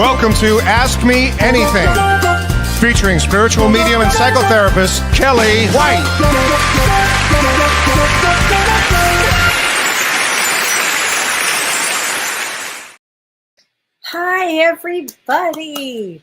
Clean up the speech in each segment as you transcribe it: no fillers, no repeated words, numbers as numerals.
Welcome to Ask Me Anything, featuring spiritual medium and psychotherapist Kellee White. Hi, everybody.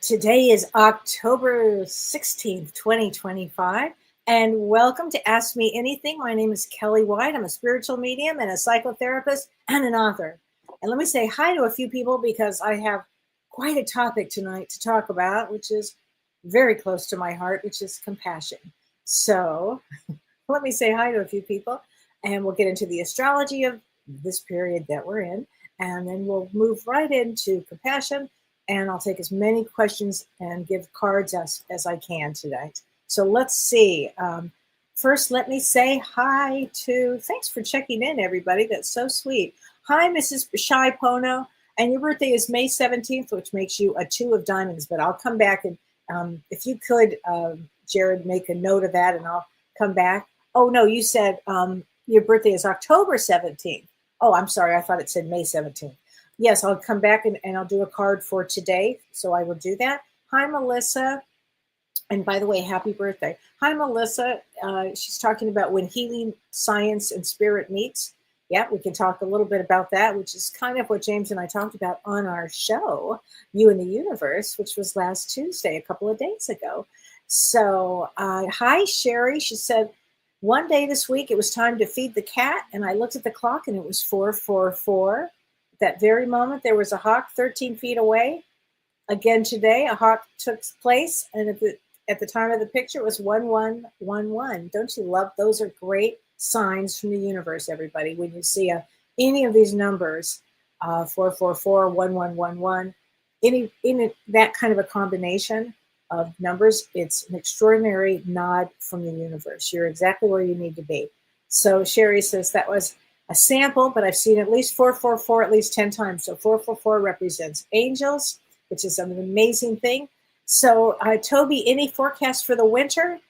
Today is October 16th, 2025, and welcome to Ask Me Anything. My name is Kellee White. I'm a spiritual medium and a psychotherapist and an author. And let me say hi to a few people because I have quite a topic tonight to talk about, which is very close to my heart, which is compassion. So let me say hi to a few people, and we'll get into the astrology of this period that we're in, and then we'll move right into compassion, and I'll take as many questions and give cards as I can tonight. So let's see. First, let me say hi to, thanks for checking in, everybody. That's so sweet. Hi, Mrs. Shy Pono. And your birthday is May 17th, which makes you a 2 of diamonds. But I'll come back and if you could, Jared, make a note of that and I'll come back. Oh, no, you said your birthday is October 17th. Oh, I'm sorry. I thought it said May 17th. Yes, I'll come back and I'll do a card for today. So I will do that. Hi, Melissa. And by the way, happy birthday. Hi, Melissa. She's talking about when healing, science, and spirit meets. Yeah, we can talk a little bit about that, which is kind of what James and I talked about on our show, You and the Universe, which was last Tuesday, a couple of days ago. So, hi, Sherry. She said, one day this week, it was time to feed the cat, and I looked at the clock, and it was 4:44. At that very moment, there was a hawk 13 feet away. Again today, a hawk took place, and at the time of the picture, it was 1111. Don't you love? Those are great signs from the universe, everybody. When you see any of these numbers, 444, 1111, any that kind of a combination of numbers, it's an extraordinary nod from the universe. You're exactly where you need to be. So Sherry says that was a sample, but I've seen at least 444 at least 10 times. So 444 represents angels, which is an amazing thing. So Toby, any forecast for the winter?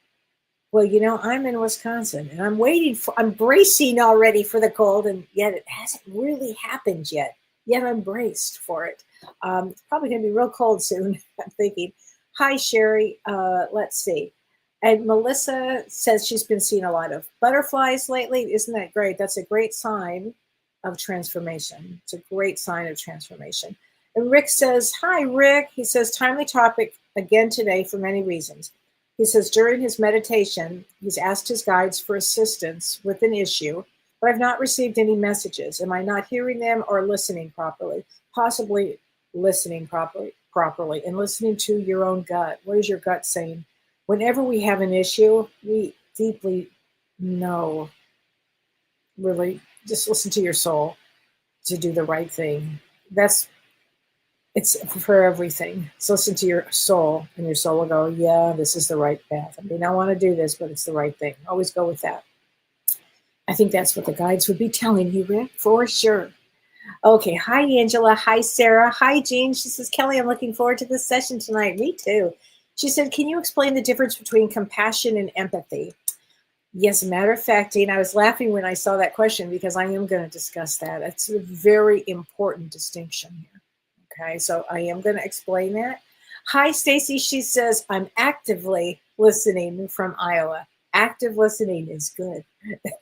Well, you know, I'm in Wisconsin and I'm bracing already for the cold, and yet it hasn't really happened yet. Yet I'm braced for it. It's probably going to be real cold soon, I'm thinking. Hi, Sherry. Let's see. And Melissa says she's been seeing a lot of butterflies lately. Isn't that great? That's a great sign of transformation. It's a great sign of transformation. And Rick says, hi, Rick. He says, timely topic again today for many reasons. He says during his meditation, he's asked his guides for assistance with an issue, but I've not received any messages. Am I not hearing them or listening properly? Possibly listening properly and listening to your own gut. What is your gut saying? Whenever we have an issue, we deeply know, really, just listen to your soul to do the right thing. It's for everything. So listen to your soul, and your soul will go, yeah, this is the right path. I mean, I want to do this, but it's the right thing. Always go with that. I think that's what the guides would be telling you, Rick, for sure. Okay, hi, Angela. Hi, Sarah. Hi, Jean. She says, Kellee, I'm looking forward to this session tonight. Me too. She said, can you explain the difference between compassion and empathy? Yes, matter of fact, Jean, I was laughing when I saw that question because I am going to discuss that. It's a very important distinction here. Okay, so I am going to explain that. Hi, Stacy. She says, I'm actively listening from Iowa. Active listening is good.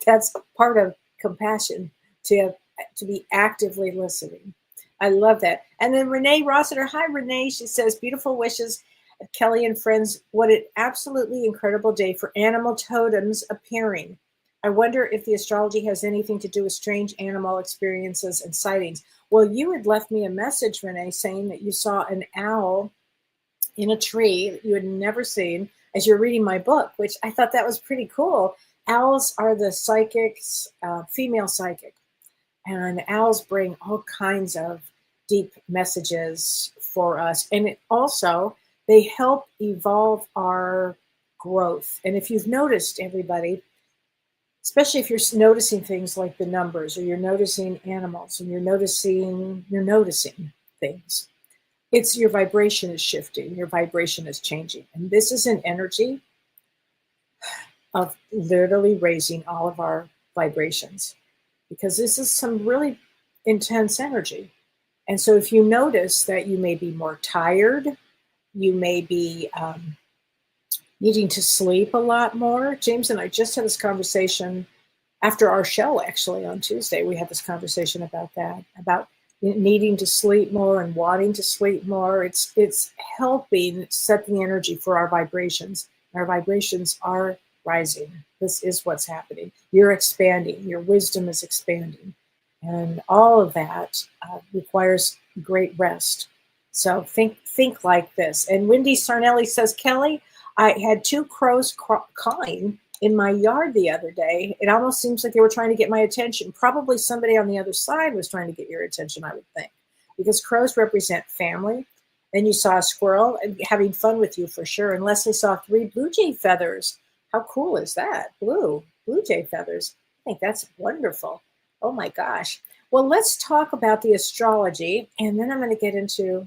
That's part of compassion, to be actively listening. I love that. And then Renee Rossiter. Hi, Renee. She says, beautiful wishes, Kellee and friends. What an absolutely incredible day for animal totems appearing. I wonder if the astrology has anything to do with strange animal experiences and sightings. Well, you had left me a message, Renee, saying that you saw an owl in a tree that you had never seen as you're reading my book, which I thought that was pretty cool. Owls are the psychics, female psychic, and owls bring all kinds of deep messages for us. And it also, they help evolve our growth. And if you've noticed, everybody, especially if you're noticing things like the numbers, or you're noticing animals, and you're noticing things, it's your vibration is shifting, your vibration is changing. And this is an energy of literally raising all of our vibrations, because this is some really intense energy. And so if you notice that you may be more tired, you may be needing to sleep a lot more. James and I just had this conversation after our show, actually, on Tuesday. We had this conversation about that, about needing to sleep more and wanting to sleep more. It's helping set the energy for our vibrations. Our vibrations are rising. This is what's happening. You're expanding. Your wisdom is expanding. And all of that requires great rest. So think like this. And Wendy Sarnelli says, Kelly, I had two crows cawing in my yard the other day. It almost seems like they were trying to get my attention. Probably somebody on the other side was trying to get your attention, I would think, because crows represent family. Then you saw a squirrel having fun with you for sure. And Leslie saw 3 blue jay feathers. How cool is that? Blue jay feathers. I think that's wonderful. Oh my gosh. Well, let's talk about the astrology, and then I'm going to get into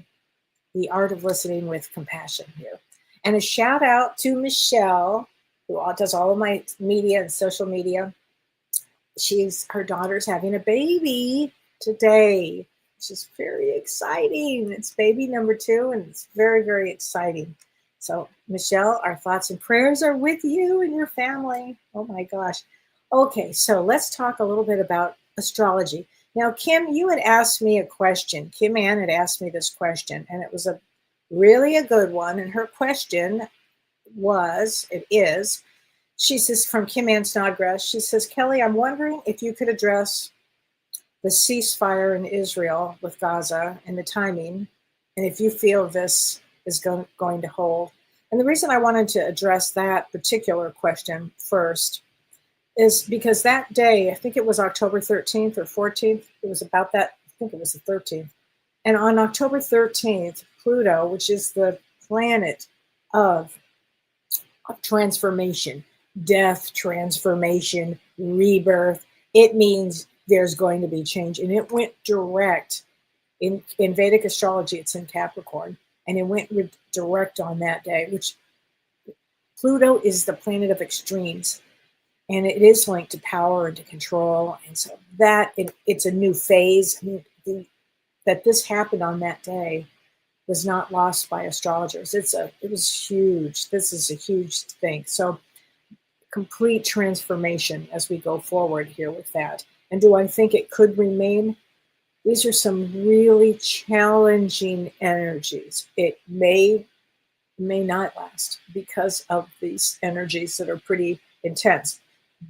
the art of listening with compassion here. And a shout out to Michelle, who does all of my media and social media. Her daughter's having a baby today, which is very exciting. It's baby number 2, and it's very, very exciting. So, Michelle, our thoughts and prayers are with you and your family. Oh my gosh. Okay, so let's talk a little bit about astrology. Now, Kim, you had asked me a question. Kim Ann had asked me this question, and it was really a good one. And her question is, she says, from Kim Ann Snodgrass, she says, Kelly, I'm wondering if you could address the ceasefire in Israel with Gaza and the timing, and if you feel this is going to hold. And the reason I wanted to address that particular question first is because that day, I think it was October 13th or 14th, it was about that, I think it was the 13th. And on October 13th, Pluto, which is the planet of transformation, death, transformation, rebirth, it means there's going to be change. And it went direct. In Vedic astrology, it's in Capricorn. And it went direct on that day, which Pluto is the planet of extremes. And it is linked to power and to control. And so it's a new phase. I mean, that this happened on that day was not lost by astrologers. It was huge. This is a huge thing. So complete transformation as we go forward here with that. And do I think it could remain? These are some really challenging energies. It may not last because of these energies that are pretty intense.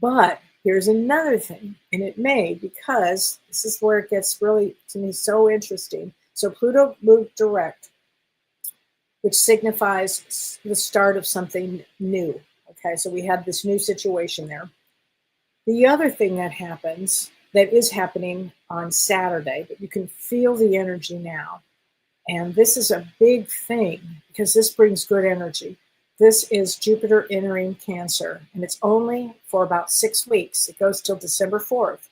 But here's another thing, and it may, because this is where it gets really, to me, so interesting. So Pluto moved direct, which signifies the start of something new. Okay, so we had this new situation there. The other thing that happens, that is happening on Saturday, but you can feel the energy now. And this is a big thing because this brings good energy. This is Jupiter entering Cancer, and it's only for about 6 weeks. It goes till December 4th.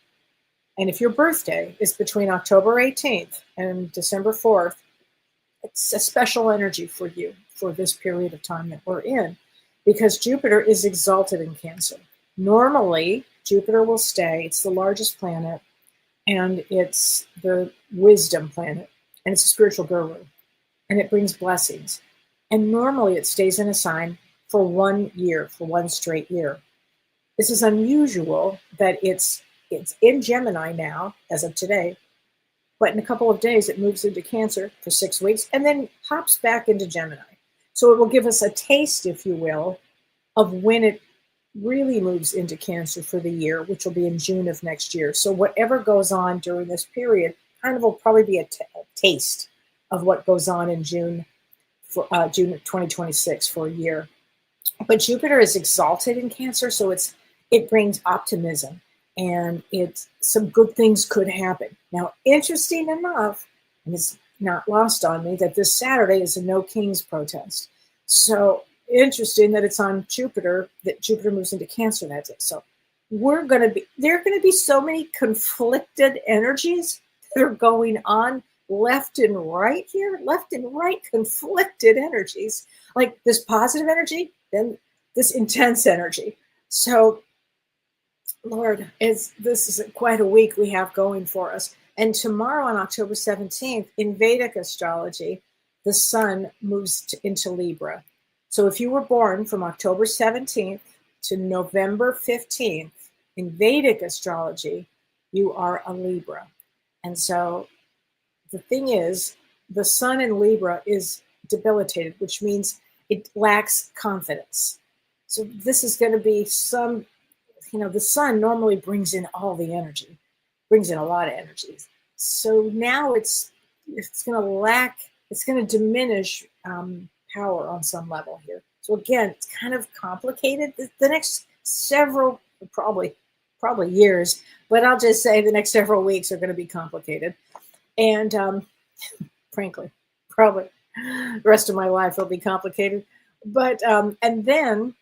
And if your birthday is between October 18th and December 4th, it's a special energy for you for this period of time that we're in, because Jupiter is exalted in Cancer. Normally, Jupiter will stay. It's the largest planet, and it's the wisdom planet, and it's a spiritual guru, and it brings blessings. And normally it stays in a sign for 1 year, for one straight year. This is unusual that it's in Gemini now, as of today, but in a couple of days it moves into Cancer for 6 weeks and then hops back into Gemini. So it will give us a taste, if you will, of when it really moves into Cancer for the year, which will be in June of next year. So whatever goes on during this period kind of will probably be a taste of what goes on in June of 2026 for a year. But Jupiter is exalted in Cancer, so it brings optimism, and some good things could happen. Now, interesting enough, and it's not lost on me, that this Saturday is a No Kings protest. So interesting that it's on Jupiter, that Jupiter moves into Cancer that day. So there are going to be so many conflicted energies that are going on left and right here, left and right conflicted energies, like this positive energy, then this intense energy. So, Lord, this is quite a week we have going for us. And tomorrow on October 17th, in Vedic astrology, the sun moves into Libra. So if you were born from October 17th to November 15th, in Vedic astrology, you are a Libra. And so the thing is, the sun in Libra is debilitated, which means it lacks confidence. So this is going to be some, the sun normally brings in all the energy, brings in a lot of energy. So now it's going to lack, it's going to diminish power on some level here. So again, it's kind of complicated. The next several, probably years, but I'll just say the next several weeks are going to be complicated. And frankly, probably the rest of my life will be complicated. But, and then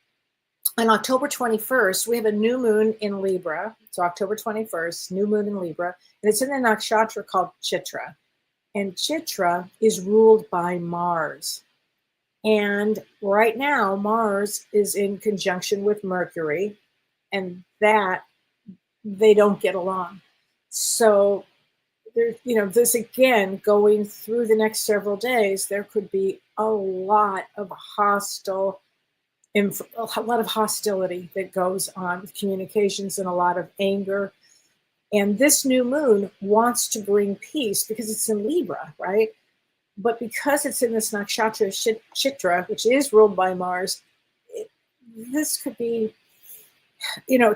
on October 21st, we have a new moon in Libra. So October 21st, new moon in Libra, and it's in a nakshatra called Chitra. And Chitra is ruled by Mars. And right now, Mars is in conjunction with Mercury, and that they don't get along. So there, this again, going through the next several days, there could be a lot of a lot of hostility that goes on with communications and a lot of anger. And this new moon wants to bring peace because it's in Libra, right? But because it's in this nakshatra Chitra, which is ruled by Mars, this could be,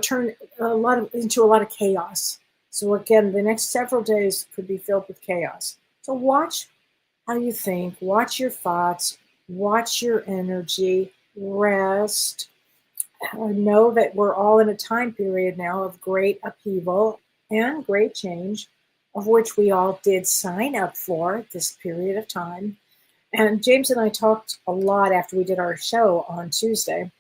turn into a lot of chaos. So again, the next several days could be filled with chaos. So watch how you think, watch your thoughts, watch your energy, rest. Know that we're all in a time period now of great upheaval and great change, of which we all did sign up for this period of time. And James and I talked a lot after we did our show on Tuesday,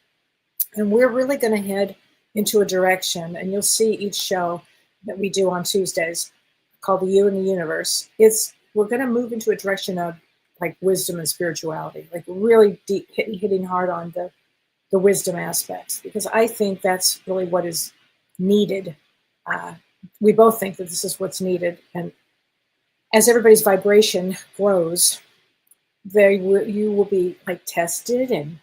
and we're really going to head into a direction, and you'll see each show that we do on Tuesdays called The You and the Universe. We're going to move into a direction of like wisdom and spirituality, like really deep, hitting hard on the wisdom aspects, because I think that's really what is needed. We both think that this is what's needed. And as everybody's vibration grows, you will be like tested and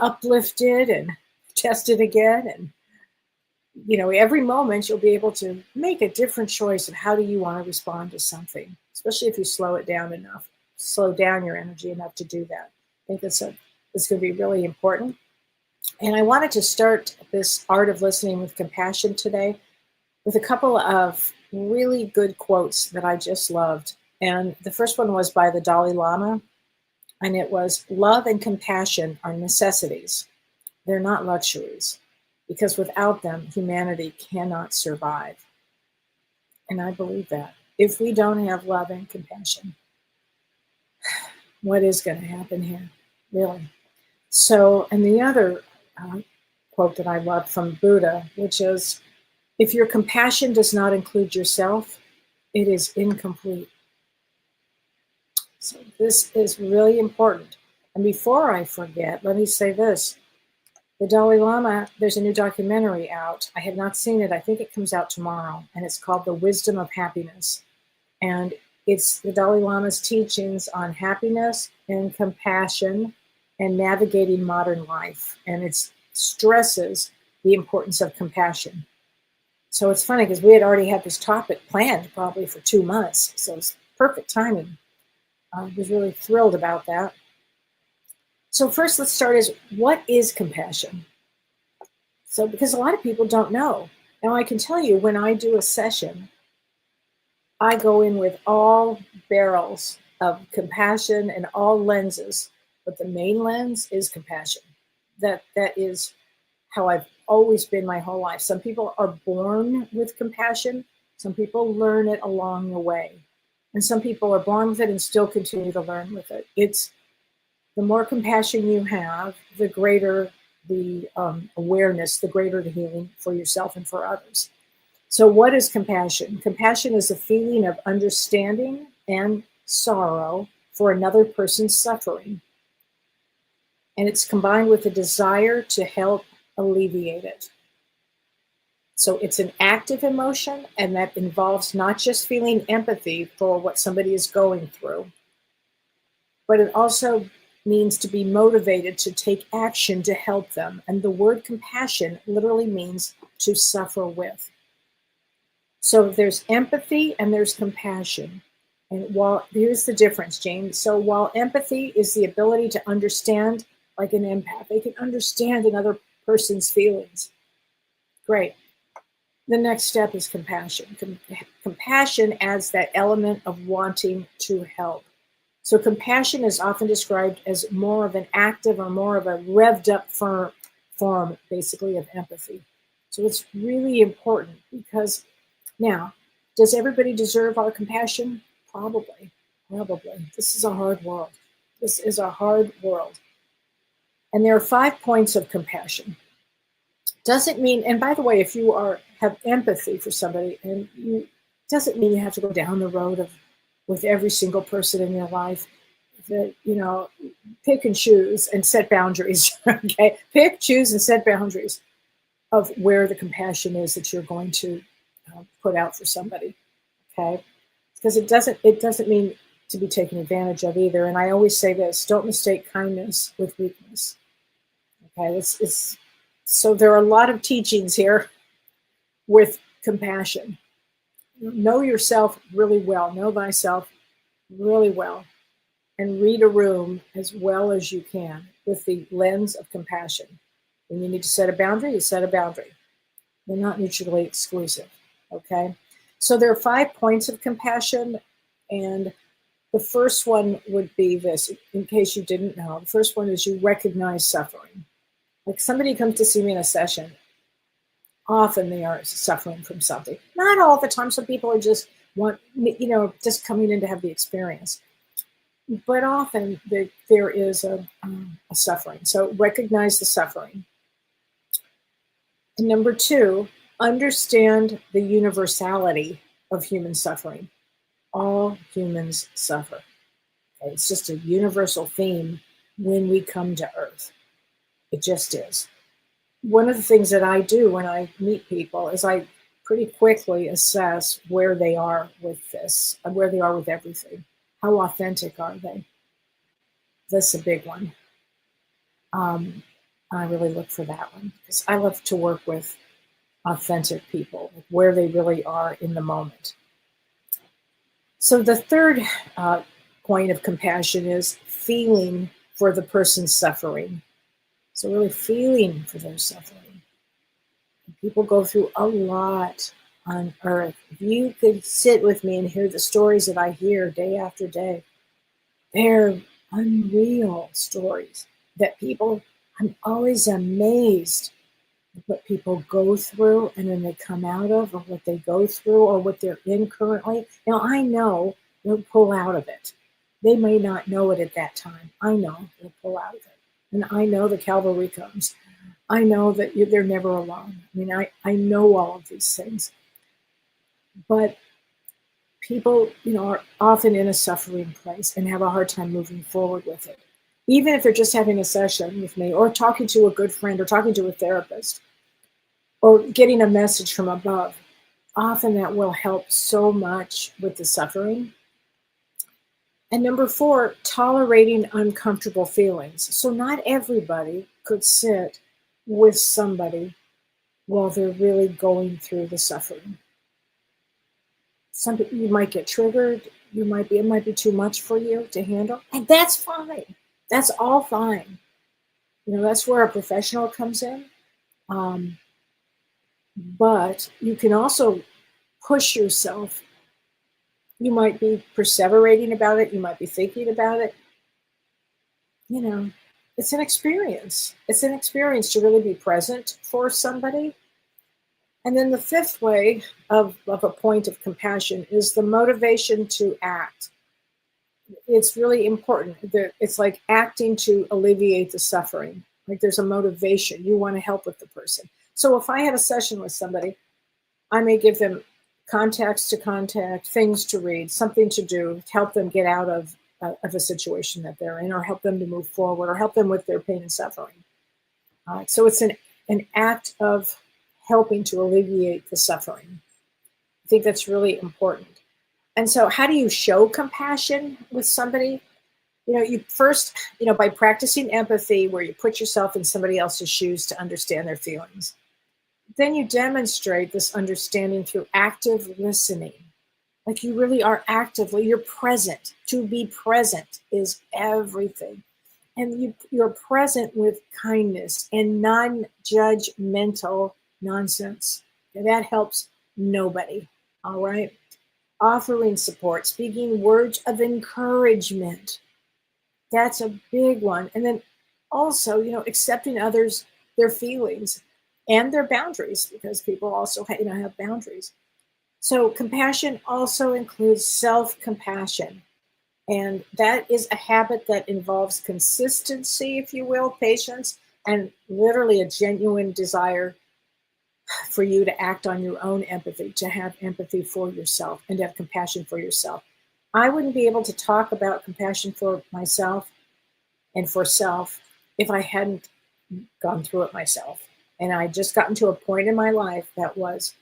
uplifted and tested again. And, every moment you'll be able to make a different choice of how do you want to respond to something, especially if you slow down your energy enough to do that. I think it's going to be really important. And I wanted to start this Art of Listening with Compassion today with a couple of really good quotes that I just loved. And the first one was by the Dalai Lama, and it was, "Love and compassion are necessities. They're not luxuries, because without them, humanity cannot survive." And I believe that. If we don't have love and compassion, what is going to happen here, really? So, and the other quote that I love from Buddha, which is, "If your compassion does not include yourself, it is incomplete." So this is really important. And before I forget, let me say this. The Dalai Lama, there's a new documentary out. I have not seen it. I think it comes out tomorrow. And it's called The Wisdom of Happiness. And it's the Dalai Lama's teachings on happiness and compassion and navigating modern life. And it stresses the importance of compassion. So it's funny because we had already had this topic planned probably for 2 months. So it's perfect timing. I was really thrilled about that. So first, let's start is, what is compassion? So because a lot of people don't know. Now I can tell you, when I do a session, I go in with all barrels of compassion and all lenses, but the main lens is compassion. That is how I've always been my whole life. Some people are born with compassion. Some people learn it along the way. And some people are born with it and still continue to learn with it. It's the more compassion you have, the greater the awareness, the greater the healing for yourself and for others. So what is compassion? Compassion is a feeling of understanding and sorrow for another person's suffering. And it's combined with a desire to help alleviate it. So it's an active emotion, and that involves not just feeling empathy for what somebody is going through, but it also means to be motivated to take action to help them. And the word compassion literally means to suffer with. So there's empathy and there's compassion. And here's the difference, Jane. So while empathy is the ability to understand, like an empath, they can understand another person's feelings. Great. The next step is compassion. Compassion adds that element of wanting to help. So compassion is often described as more of an active or more of a revved up form, basically, of empathy. So it's really important because now, does everybody deserve our compassion? Probably. This is a hard world. This is a hard world. And there are 5 points of compassion. Doesn't mean, and by the way, if you have empathy for somebody, and doesn't mean you have to go down the road with every single person in your life. That, pick and choose and set boundaries. Okay, pick, choose, and set boundaries of where the compassion is that you're going to put out for somebody. Okay, because it doesn't mean to be taken advantage of either. And I always say this: don't mistake kindness with weakness. Okay, so there are a lot of teachings here with compassion. Know yourself really well. Know thyself really well. And read a room as well as you can with the lens of compassion. When you need to set a boundary, you set a boundary. They're not mutually exclusive. Okay? So there are 5 points of compassion. And the first one would be this, in case you didn't know. The first one is you recognize suffering. Like somebody comes to see me in a session, often they are suffering from something. Not all the time. Some people are just just coming in to have the experience. But often there is a suffering. So recognize the suffering. And number 2, understand the universality of human suffering. All humans suffer. Okay? It's just a universal theme when we come to Earth. It just is. One of the things that I do when I meet people is I pretty quickly assess where they are with this, where they are with everything. How authentic are they? That's a big one. I really look for that one because I love to work with authentic people, where they really are in the moment. So the third point of compassion is feeling for the person's suffering. So really feeling for their suffering. People go through a lot on Earth. If you could sit with me and hear the stories that I hear day after day, they're unreal stories that I'm always amazed at what people go through and then they come out of, or what they go through or what they're in currently. Now, I know they'll pull out of it. They may not know it at that time. I know they'll pull out of it. And I know the cavalry comes. I know that they're never alone. I mean, I know all of these things. But people, are often in a suffering place and have a hard time moving forward with it. Even if they're just having a session with me or talking to a good friend or talking to a therapist or getting a message from above, often that will help so much with the suffering. And number 4, tolerating uncomfortable feelings. So not everybody could sit with somebody while they're really going through the suffering. You might get triggered. It might be too much for you to handle. And that's fine. That's all fine. That's where a professional comes in. But you can also push yourself. You might be perseverating about it. You might be thinking about it. It's an experience. It's an experience to really be present for somebody. And then the 5th way of a point of compassion is the motivation to act. It's really important. It's like acting to alleviate the suffering. Like there's a motivation. You want to help with the person. So if I have a session with somebody, I may give them contacts to contact, things to read, something to do, to help them get out of a situation that they're in, or help them to move forward, or help them with their pain and suffering. So it's an act of helping to alleviate the suffering. I think that's really important. And so how do you show compassion with somebody? You first, by practicing empathy, where you put yourself in somebody else's shoes to understand their feelings. Then you demonstrate this understanding through active listening. Like you really are you're present. To be present is everything. And you're present with kindness and non-judgmental nonsense. And that helps nobody, all right? Offering support, speaking words of encouragement. That's a big one. And then also, accepting others, their feelings and their boundaries, because people also have boundaries. So compassion also includes self-compassion. And that is a habit that involves consistency, if you will, patience, and literally a genuine desire for you to act on your own empathy, to have empathy for yourself and to have compassion for yourself. I wouldn't be able to talk about compassion for myself and for self if I hadn't gone through it myself. And I just gotten to a point in my life that was,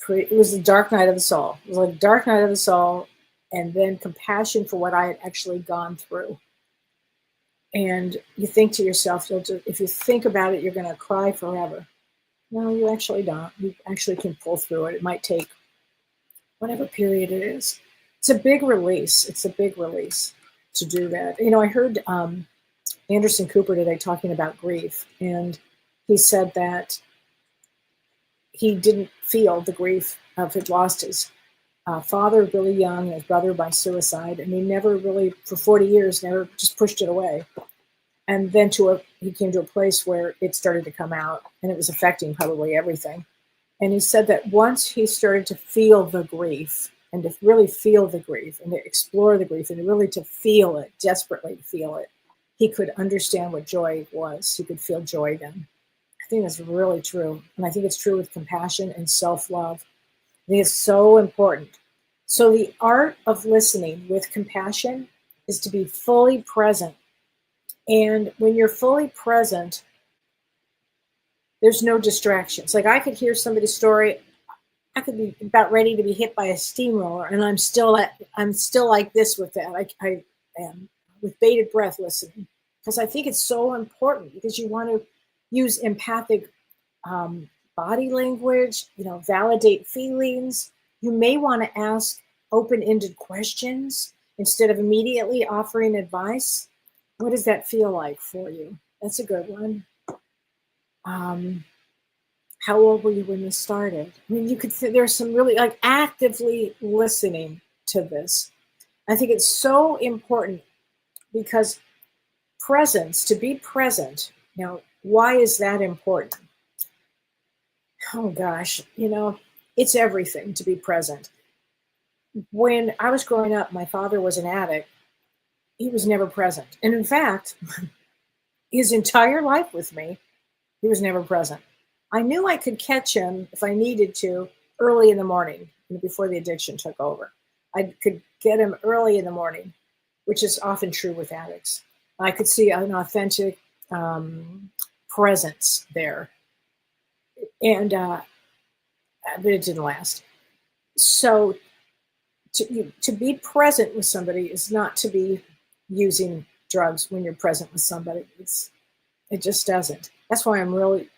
it was the dark night of the soul. It was like a dark night of the soul, and then compassion for what I had actually gone through. And you think to yourself, if you think about it, you're going to cry forever. No, you actually don't. You actually can pull through it. It might take whatever period it is. It's a big release. It's a big release to do that. I heard Anderson Cooper today talking about grief, and he said that he didn't feel the grief of had lost his father really young, and his brother by suicide, and he never really, for 40 years, never just pushed it away. And then he came to a place where it started to come out, and it was affecting probably everything. And he said that once he started to feel the grief, and to really feel the grief, and to explore the grief, and really to feel it, desperately feel it, he could understand what joy was. He could feel joy then. I think that's really true. And I think it's true with compassion and self-love. I think it's so important. So the art of listening with compassion is to be fully present. And when you're fully present, there's no distractions. Like I could hear somebody's story. I could be about ready to be hit by a steamroller, and I'm still like this with that. I am with bated breath listening, because I think it's so important, because you want to use empathic body language, validate feelings. You may want to ask open-ended questions instead of immediately offering advice. What does that feel like for you? That's a good one. How old were you when you started? I mean, there's some really actively listening to this. I think it's so important, because to be present, why is that important? Oh gosh, it's everything to be present. When I was growing up, my father was an addict. He was never present. And in fact, his entire life with me, he was never present. I knew I could catch him if I needed to early in the morning, before the addiction took over. I could get him early in the morning, which is often true with addicts. I could see an authentic presence there. And but it didn't last. So to be present with somebody is not to be using drugs when you're present with somebody. It just doesn't. That's why I'm really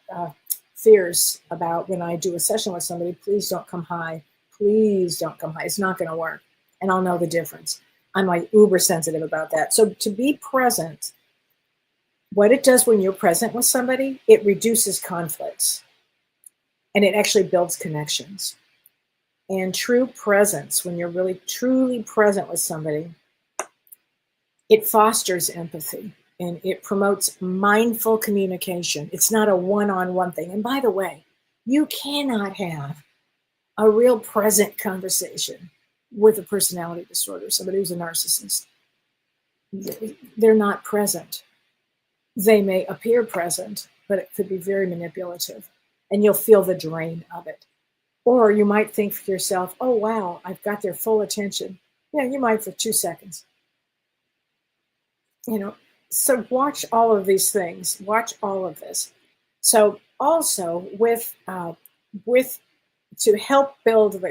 fierce about when I do a session with somebody. Please don't come high. Please don't come high. It's not going to work, and I'll know the difference. I'm uber sensitive about that. So to be present, what it does when you're present with somebody, it reduces conflicts, and it actually builds connections. And true presence, when you're really truly present with somebody, it fosters empathy, and it promotes mindful communication. It's not a one-on-one thing. And by the way, you cannot have a real present conversation with a personality disorder, somebody who's a narcissist. They're not present. They may appear present, but it could be very manipulative, and you'll feel the drain of it. Or you might think for yourself, oh, wow, I've got their full attention. Yeah, you might for 2 seconds. So watch all of these things. Watch all of this. So also with to help build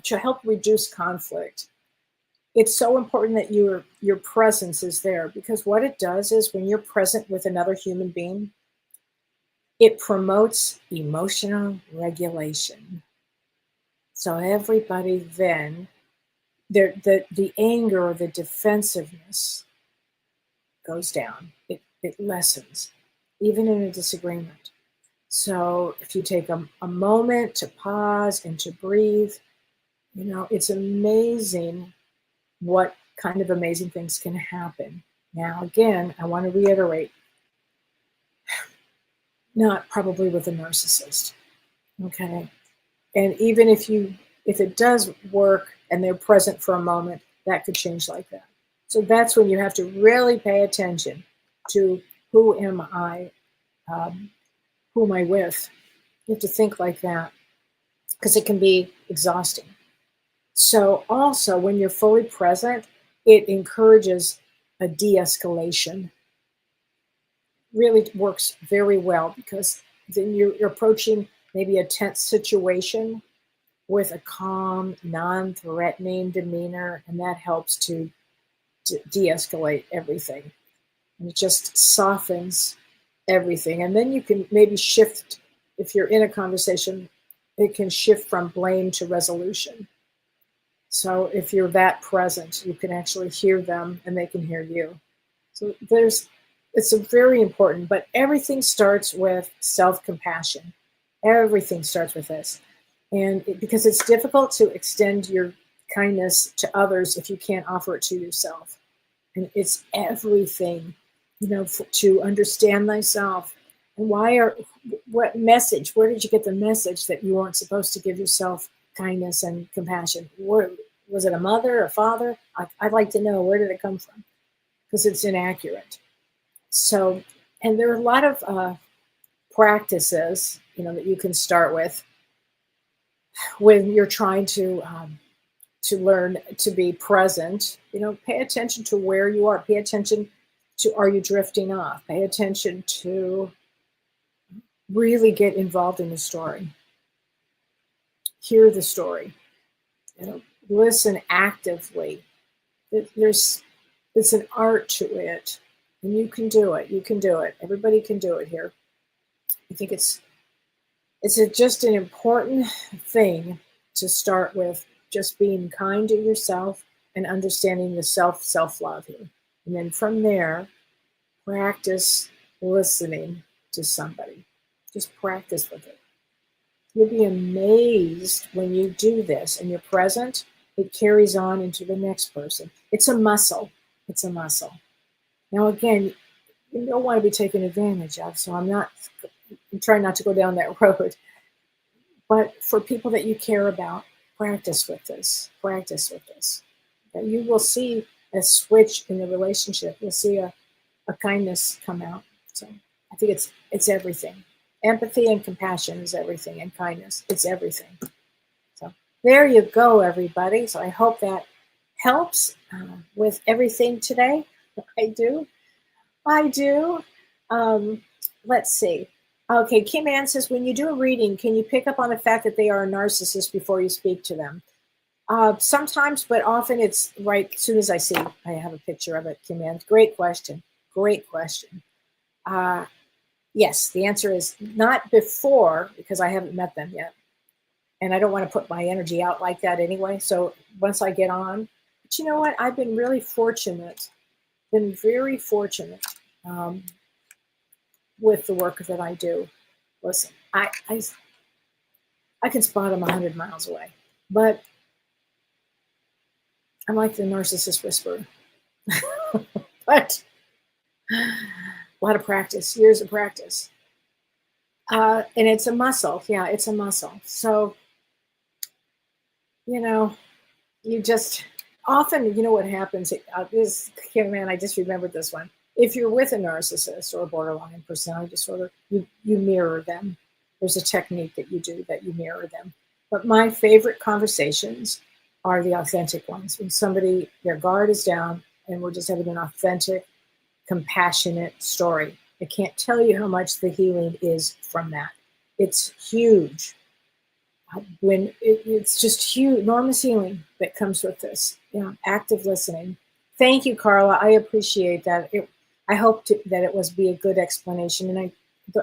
to help reduce conflict, it's so important that your presence is there, because what it does is when you're present with another human being, it promotes emotional regulation. So everybody then, the anger or the defensiveness goes down. It lessens, even in a disagreement. So if you take a moment to pause and to breathe, it's amazing what kind of amazing things can happen. Now, again, I want to reiterate, not probably with a narcissist, okay? And even if it does work and they're present for a moment, that could change like that. So that's when you have to really pay attention to who am I, who am I with? You have to think like that, because it can be exhausting. So also, when you're fully present, it encourages a de-escalation. Really works very well, because then you're approaching maybe a tense situation with a calm, non-threatening demeanor, and that helps to de-escalate everything. And it just softens everything. And then you can maybe shift, if you're in a conversation, it can shift from blame to resolution. So if you're that present, you can actually hear them and they can hear you. So it's a very important, but everything starts with self-compassion. Everything starts with this. And because it's difficult to extend your kindness to others if you can't offer it to yourself. And it's everything, to understand thyself. And what message, where did you get the message that you weren't supposed to give yourself kindness and compassion? Was it a mother, a father? I'd like to know, where did it come from? Because it's inaccurate. So, and there are a lot of practices, that you can start with when you're trying to learn to be present. Pay attention to where you are. Pay attention to, are you drifting off? Pay attention to really get involved in the story. Hear the story. Listen actively. It's an art to it, and you can do it. You can do it. Everybody can do it here. I think it's just an important thing to start with, just being kind to yourself and understanding the self-love here. And then from there, practice listening to somebody. Just practice with it. You'll be amazed when you do this and you're present, it carries on into the next person. It's a muscle. It's a muscle. Now, again, you don't want to be taken advantage of, so I'm trying not to go down that road. But for people that you care about, practice with this. Practice with this. Okay? You will see a switch in the relationship. You'll see a kindness come out. So I think it's everything. Empathy and compassion is everything, and kindness, it's everything. So there you go, everybody. So I hope that helps with everything today. I do. Let's see. Okay, Kim Ann says, when you do a reading, can you pick up on the fact that they are a narcissist before you speak to them? Sometimes, but often it's right as soon as I see, I have a picture of it, Kim Ann. Great question. Great question. Yes, the answer is not before, because I haven't met them yet. And I don't want to put my energy out like that anyway. So once I get on, but you know what? I've been really fortunate, very fortunate with the work that I do. Listen, I can spot them 100 miles away, but I'm like the narcissist whisperer. But a lot of practice, years of practice. And it's a muscle. Yeah, it's a muscle. So, you just often, what happens, I just remembered this one. If you're with a narcissist or a borderline personality disorder, you mirror them. There's a technique that you do that you mirror them. But my favorite conversations are the authentic ones, when somebody, their guard is down and we're just having an authentic, compassionate story. I can't tell you how much the healing is from that. It's huge. When it's just huge, enormous healing that comes with this. Yeah, active listening. Thank you, Carla. I appreciate that. I hope that it was be a good explanation. And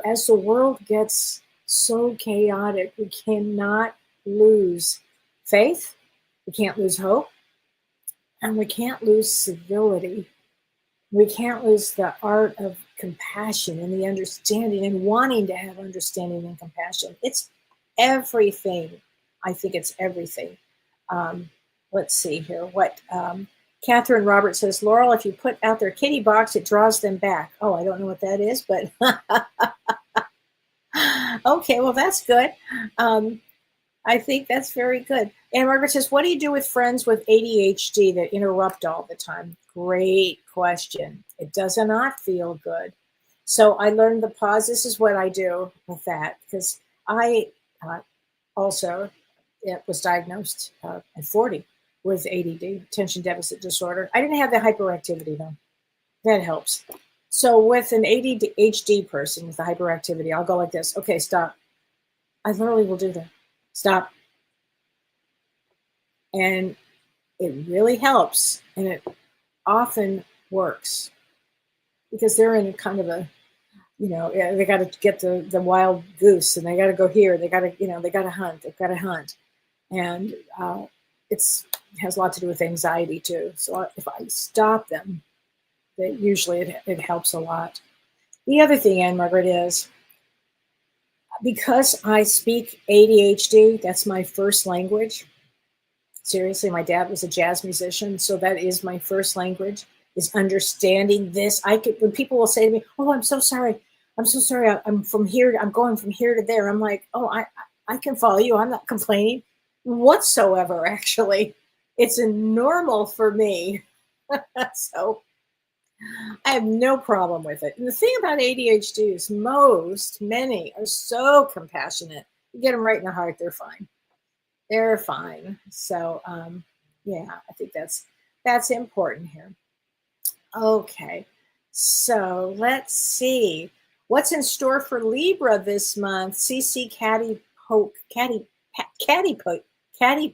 as the world gets so chaotic, we cannot lose faith. We can't lose hope, and we can't lose civility. We can't lose the art of compassion and the understanding and wanting to have understanding and compassion. It's everything. I think it's everything. Let's see here. What Catherine Roberts says, Laurel, if you put out their kitty box, it draws them back. Oh, I don't know what that is, but okay, well, that's good. I think that's very good. And Margaret says, what do you do with friends with ADHD that interrupt all the time? Great question. It does not feel good. So I learned the pause. This is what I do with that, because I also was diagnosed at 40 with ADD, attention deficit disorder. I didn't have the hyperactivity, though. That helps. So with an ADHD person with the hyperactivity, I'll go like this. Okay, stop. I literally will do that. Stop. And it really helps. And it often works because they're in a kind of a, they got to get the wild goose and they got to go here. They got to, they got to hunt. They've got to hunt. And it has a lot to do with anxiety too. So if I stop them, that usually it helps a lot. The other thing, Anne Margaret, is because I speak ADHD, that's my first language. Seriously, my dad was a jazz musician, so that is my first language, is understanding this. When people will say to me, oh, I'm so sorry. I'm from here. I'm going from here to there. I'm like, oh, I can follow you. I'm not complaining whatsoever, actually. It's a normal for me. So I have no problem with it. And the thing about ADHD is many are so compassionate. You get them right in the heart, they're fine. They're fine. So, yeah, I think that's important here. Okay, so let's see what's in store for Libra this month. CC Caddy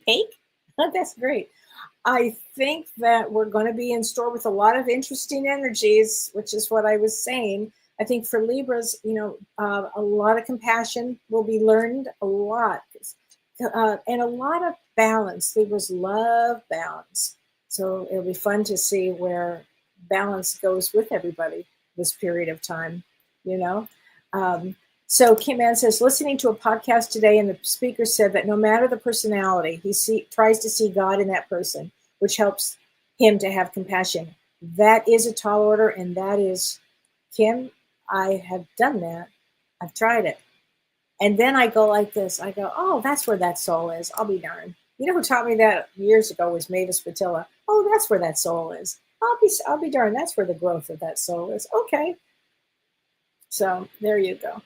Pake. That's great. I think that we're going to be in store with a lot of interesting energies, which is what I was saying. I think for Libras, a lot of compassion will be learned, a lot. And a lot of balance. Libras love balance. So it'll be fun to see where balance goes with everybody this period of time, So Kim Ann says, listening to a podcast today, and the speaker said that no matter the personality, he tries to see God in that person, which helps him to have compassion. That is a tall order, and that is, Kim, I have done that. I've tried it. And then I go like this. I go, oh, that's where that soul is. I'll be darned. You know who taught me that years ago was Mavis Patilla. Oh, that's where that soul is. I'll be darned. That's where the growth of that soul is. Okay. So there you go.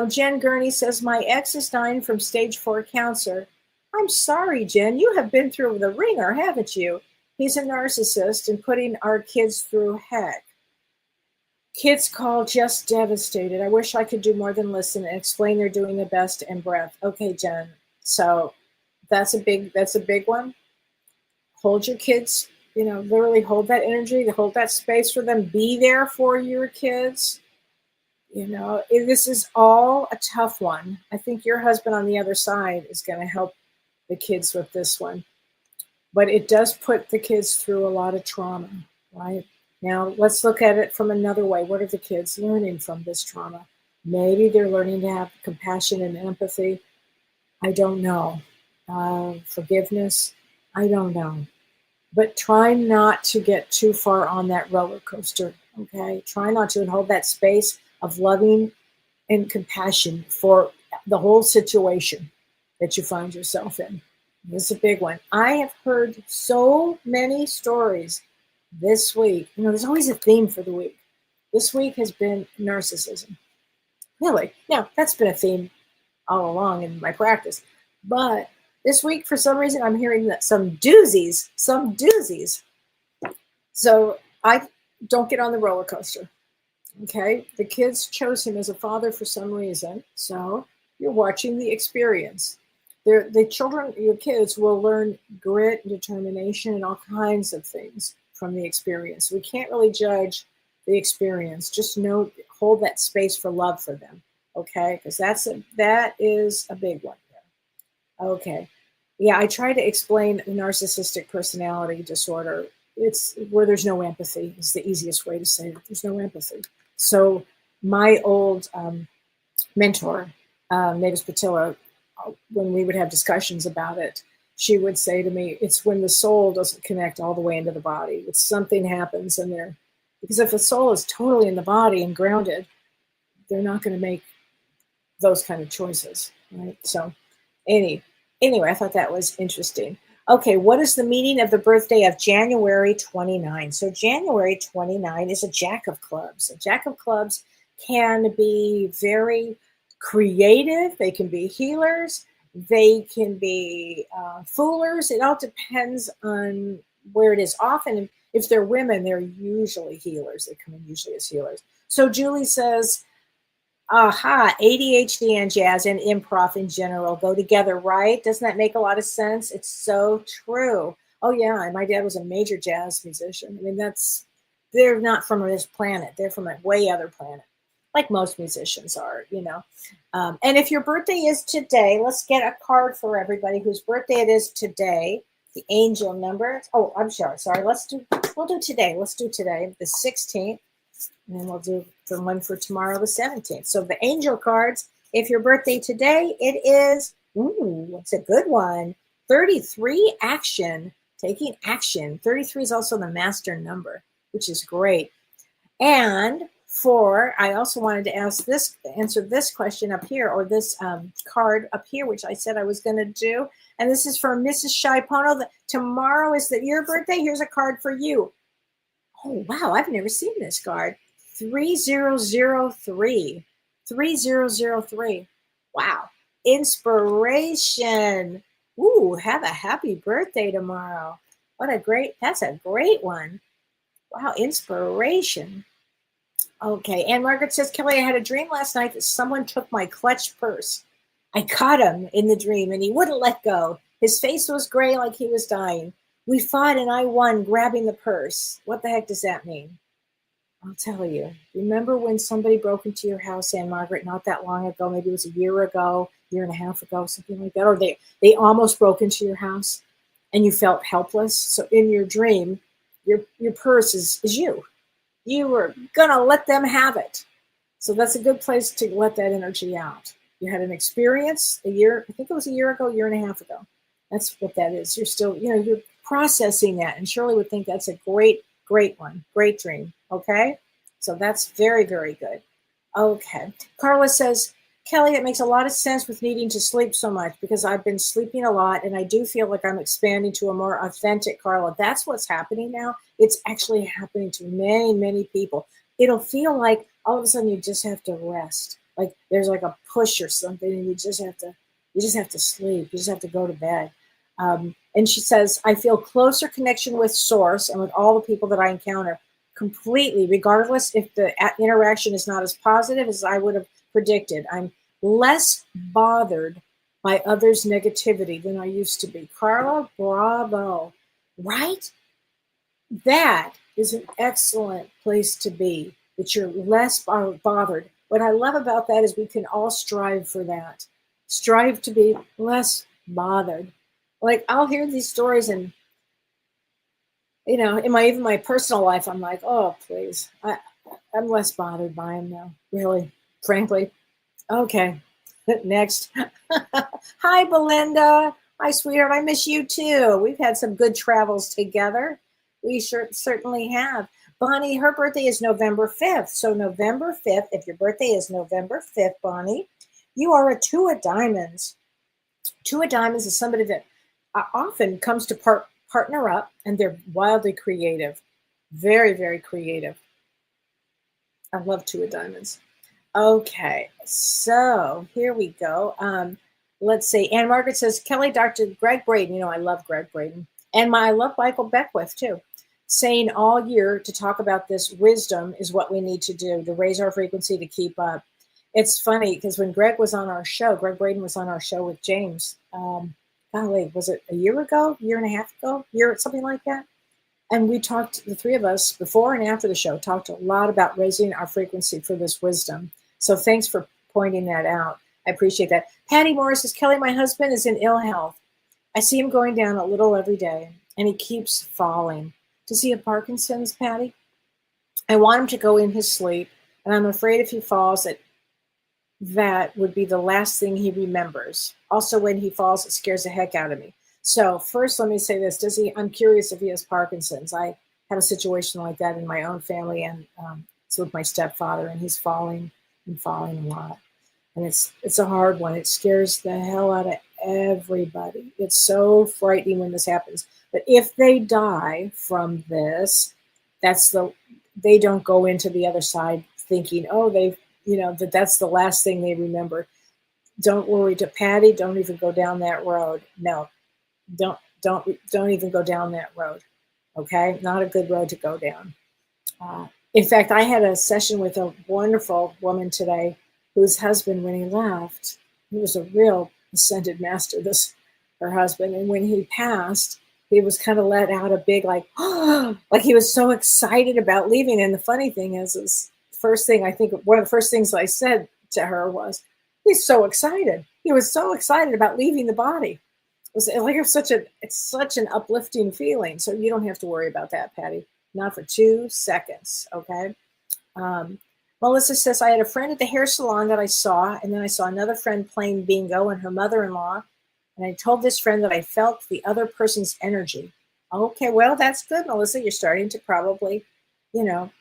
Jen Gurney says, my ex is dying from stage 4 cancer. I'm sorry, Jen. You have been through the ringer, haven't you? He's a narcissist and putting our kids through heck. Kids call just devastated. I wish I could do more than listen and explain they're doing the best and breath. Okay, Jen. So that's a big one. Hold your kids, literally hold that energy, hold that space for them. Be there for your kids. This is all a tough one. I think your husband on the other side is going to help the kids with this one. But it does put the kids through a lot of trauma, right? Now, let's look at it from another way. What are the kids learning from this trauma? Maybe they're learning to have compassion and empathy. I don't know. Forgiveness. I don't know. But try not to get too far on that roller coaster, okay? Try not to, and hold that space of loving and compassion for the whole situation that you find yourself in. This is a big one. I have heard so many stories this week. There's always a theme for the week. This week has been narcissism. Really? Now, that's been a theme all along in my practice. But this week, for some reason, I'm hearing that some doozies. So I don't get on the roller coaster. Okay? The kids chose him as a father for some reason. So You're watching the experience. The children, your kids will learn grit and determination and all kinds of things from the experience. We can't really judge the experience. Just know, hold that space for love for them, okay? Because that is a big one there. Okay, yeah, I try to explain narcissistic personality disorder. It's where there's no empathy. Is the easiest way to say it. There's no empathy. So my old mentor, Mavis Patilla, when we would have discussions about it, she would say to me, it's when the soul doesn't connect all the way into the body. It's something happens in there. Because if the soul is totally in the body and grounded, they're not going to make those kind of choices, right? So anyway, I thought that was interesting. Okay, what is the meaning of the birthday of January 29? So January 29 is a Jack of Clubs. A Jack of Clubs can be very creative. They can be healers. They can be foolers. It all depends on where it is. Often, if they're women, they're usually healers. They come in usually as healers. So Julie says, aha, ADHD and jazz and improv in general go together, right? Doesn't that make a lot of sense? It's so true. Oh, yeah, and my dad was a major jazz musician. I mean, they're not from this planet. They're from a way other planet, like most musicians are, you know. And if your birthday is today, let's get a card for everybody whose birthday it is today. The angel number. Oh, I'm sorry. We'll do today. Let's do today, the 16th. And then we'll do the one for tomorrow, the 17th. So the angel cards, if your birthday today, it is, it's a good one. 33, action, taking action. 33 is also the master number, which is great. And I also wanted to answer this question up here, or this card up here, which I said I was going to do. And this is for Mrs. Shaipono. Tomorrow is your birthday. Here's a card for you. Oh, wow. I've never seen this card. 3003. 3003. Wow. Inspiration. Ooh, have a happy birthday tomorrow. That's a great one. Wow, inspiration. Okay, Ann Margaret says, Kelly, I had a dream last night that someone took my clutch purse. I caught him in the dream and he wouldn't let go. His face was gray like he was dying. We fought and I won, grabbing the purse. What the heck does that mean? I'll tell you. Remember when somebody broke into your house, Ann Margaret, not that long ago, maybe it was a year ago, year and a half ago, something like that, or they almost broke into your house and you felt helpless. So in your dream, your purse is you. You were going to let them have it. So that's a good place to let that energy out. You had an experience I think it was a year ago, year and a half ago. That's what that is. You're still, you're processing that. And Shirley would think that's a great one. Great dream. Okay. So that's very, very good. Okay. Carla says, Kelly, it makes a lot of sense with needing to sleep so much because I've been sleeping a lot and I do feel like I'm expanding to a more authentic Carla. That's what's happening now. It's actually happening to many, many people. It'll feel like all of a sudden you just have to rest. Like there's like a push or something and you just have to sleep. You just have to go to bed. And she says, I feel closer connection with source and with all the people that I encounter completely, regardless if the interaction is not as positive as I would have predicted. I'm less bothered by others' negativity than I used to be. Carla, bravo. Right? That is an excellent place to be, that you're less bothered. What I love about that is we can all strive for that. Strive to be less bothered. Like I'll hear these stories and, in my personal life, I'm like, oh, please. I'm less bothered by them now, really, frankly. Okay, next. Hi, Belinda. Hi, sweetheart. I miss you too. We've had some good travels together. We certainly have. Bonnie, her birthday is November 5th. So November 5th, if your birthday is November 5th, Bonnie, you are a two of diamonds. Two of diamonds is somebody that often comes to partner up, and they're wildly creative. Very, very creative. I love two of diamonds. Okay, so here we go. Let's see. Ann Margaret says, Kelly, Dr. Greg Braden. I love Greg Braden. And I love Michael Beckwith, too. Saying all year to talk about this wisdom is what we need to do to raise our frequency to keep up. It's funny because when Greg Braden was on our show with James, golly, was it a year ago, year and a half ago, something like that? And we talked, the three of us, before and after the show, talked a lot about raising our frequency for this wisdom. So thanks for pointing that out. I appreciate that. Patty Morris says, Kelly, my husband is in ill health. I see him going down a little every day, and he keeps falling. Does he have Parkinson's, Patty? I want him to go in his sleep, and I'm afraid if he falls, that would be the last thing he remembers. Also, when he falls, it scares the heck out of me. So first, let me say this. I'm curious if he has Parkinson's. I have a situation like that in my own family, and it's with my stepfather, and he's falling and falling a lot. And it's a hard one. It scares the hell out of everybody. It's so frightening when this happens. But if they die from this, they don't go into the other side thinking, oh, that's the last thing they remember. Don't worry, to Patty, don't even go down that road. No, don't even go down that road. Okay, not a good road to go down. In fact, I had a session with a wonderful woman today whose husband, when he left, he was a real ascended master, her husband. And when he passed, he was kind of let out a big, like he was so excited about leaving. And the funny thing is first thing, I think one of the first things I said to her was, he's so excited. He was so excited about leaving the body. It's such an uplifting feeling. So you don't have to worry about that, Patty. Not for 2 seconds. Okay. Melissa says, I had a friend at the hair salon that I saw, and then I saw another friend playing bingo and her mother-in-law. And I told this friend that I felt the other person's energy. Okay, well, that's good, Melissa. You're starting to probably,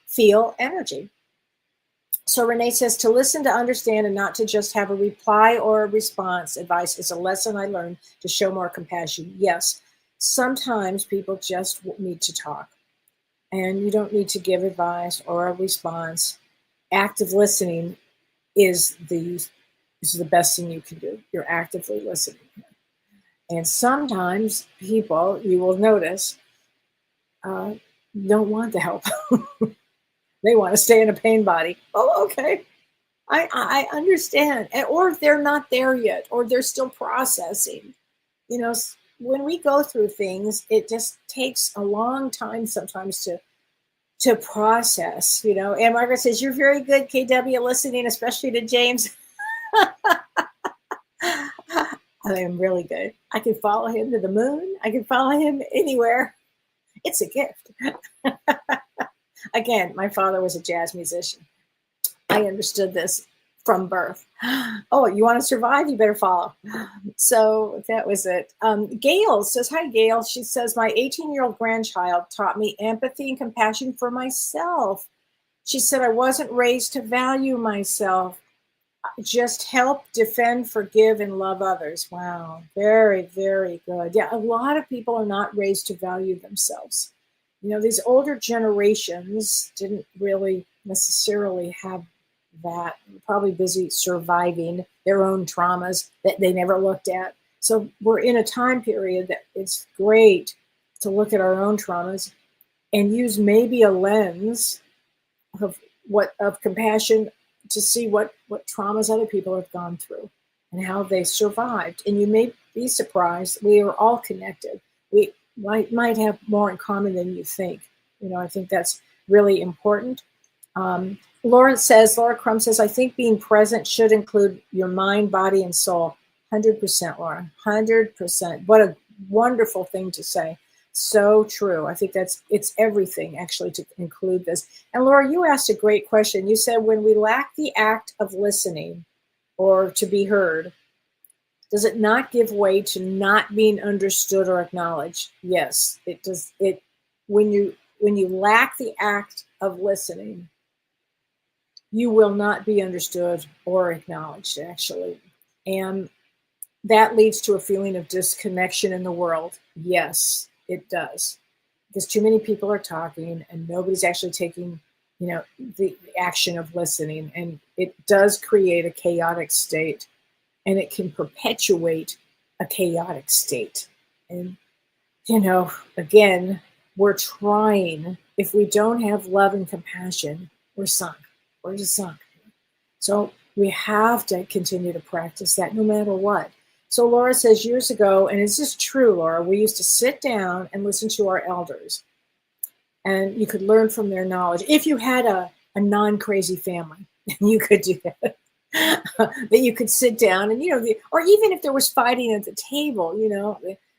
feel energy. So Renee says, to listen, to understand, and not to just have a reply or a response. Advice is a lesson I learned to show more compassion. Yes, sometimes people just need to talk. And you don't need to give advice or a response. Active listening is the best thing you can do. You're actively listening. And sometimes people, you will notice, don't want the help. They want to stay in a pain body. Oh, okay. I understand. Or if they're not there yet, or they're still processing. When we go through things, it just takes a long time sometimes to process, And Margaret says, you're very good, KW, listening, especially to James. I am really good. I can follow him to the moon. I can follow him anywhere. It's a gift. Again, my father was a jazz musician. I understood this from birth. Oh, you want to survive? You better follow. So that was it. Gail says, hi, Gail. She says, my 18-year-old grandchild taught me empathy and compassion for myself. She said, I wasn't raised to value myself. Just help, defend, forgive, and love others. Wow. Very, very good. Yeah, a lot of people are not raised to value themselves. These older generations didn't really necessarily have that. They're probably busy surviving their own traumas that they never looked at. So we're in a time period that it's great to look at our own traumas and use maybe a lens of compassion to see what traumas other people have gone through and how they survived. And you may be surprised, we are all connected. We might have more in common than you think. I think that's really important. Laura Crum says, I think being present should include your mind, body, and soul. 100%, Laura, 100%. What a wonderful thing to say. So true. I think it's everything actually to include this. And Laura, you asked a great question. You said, when we lack the act of listening or to be heard, does it not give way to not being understood or acknowledged? Yes, it does. When you lack the act of listening, you will not be understood or acknowledged, actually. And that leads to a feeling of disconnection in the world. Yes, it does. Because too many people are talking and nobody's actually taking, the action of listening. And it does create a chaotic state. And it can perpetuate a chaotic state. And, again, we're trying. If we don't have love and compassion, we're sunk. We're just sunk. So We have to continue to practice that no matter what. So Laura says years ago, and is this true, Laura? We used to sit down and listen to our elders, and you could learn from their knowledge. If you had a non-crazy family, you could do that. That you could sit down and, or even if there was fighting at the table,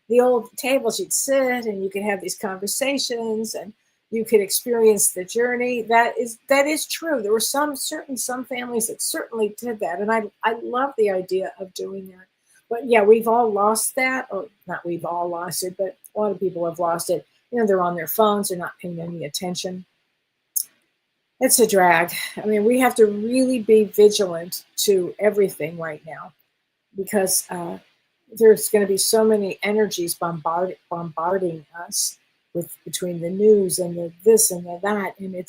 the old tables, you'd sit and you could have these conversations and you could experience the journey. That is true. There were some families that certainly did that. And I love the idea of doing that. But yeah, we've all lost that, or not we've all lost it, but a lot of people have lost it. They're on their phones, they're not paying any attention. It's a drag. I mean, we have to really be vigilant to everything right now because there's going to be so many energies bombarding us between the news and the this and the that. And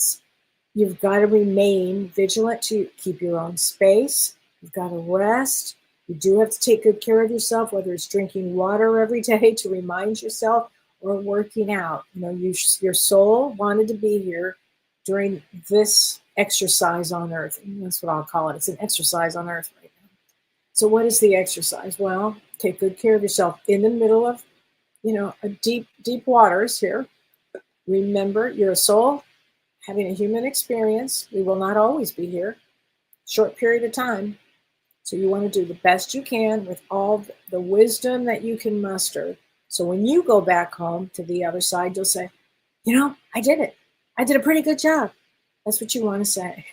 you've got to remain vigilant to keep your own space. You've got to rest. You do have to take good care of yourself, whether it's drinking water every day to remind yourself or working out. Your soul wanted to be here during this exercise on earth. And that's what I'll call it. It's an exercise on earth right now. So what is the exercise? Well, take good care of yourself in the middle of, a deep waters here. Remember, you're a soul having a human experience. We will not always be here. Short period of time. So you want to do the best you can with all the wisdom that you can muster. So when you go back home to the other side, you'll say, I did it. I did a pretty good job. That's what you want to say.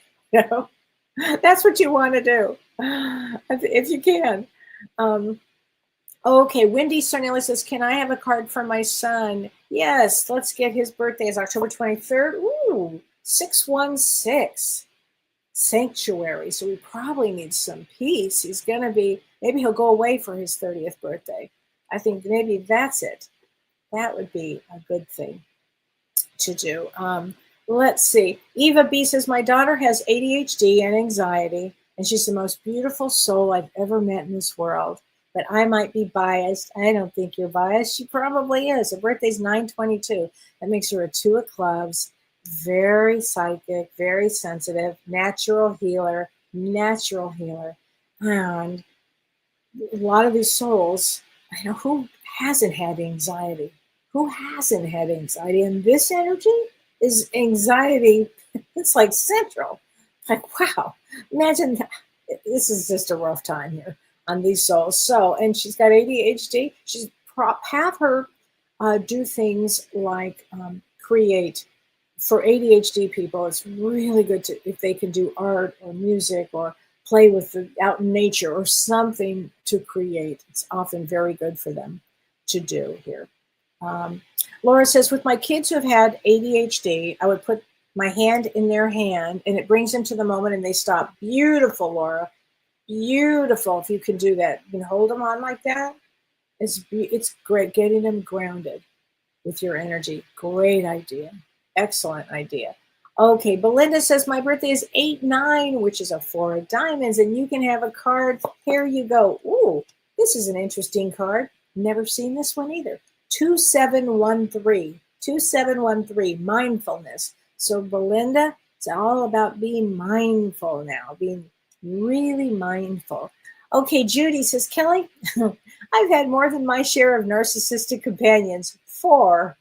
That's what you want to do if you can. Okay, Wendy Sarnelli says, can I have a card for my son? Yes, let's get his birthday. It's October 23rd. Ooh, 616. Sanctuary. So we probably need some peace. He's going to maybe he'll go away for his 30th birthday. I think maybe that's it. That would be a good thing to do. Let's see. Eva B says, my daughter has ADHD and anxiety, and she's the most beautiful soul I've ever met in this world. But I might be biased. I don't think you're biased. She probably is. Her birthday's 9/22. That makes her a 2 of clubs. Very psychic, very sensitive, natural healer. And a lot of these souls, who hasn't had anxiety? Who hasn't had anxiety? And this energy is anxiety. It's like central. Like, wow, imagine that. This is just a rough time here on these souls. So, and she's got ADHD. She's have her do things like create. For ADHD people, it's really good if they can do art or music or play out in nature or something to create. It's often very good for them to do here. Laura says, with my kids who have had ADHD, I would put my hand in their hand and it brings them to the moment and they stop. Beautiful, Laura. Beautiful. If you can do that, you can hold them on like that. It's great getting them grounded with your energy. Great idea. Excellent idea. Okay, Belinda says, my birthday is 8/9, which is a 4 of diamonds, and you can have a card. Here you go. Ooh, this is an interesting card. Never seen this one either. 2713. 2713, mindfulness. So Belinda, it's all about being mindful now, being really mindful. Okay, Judy says, Kelly, I've had more than my share of narcissistic companions. 4.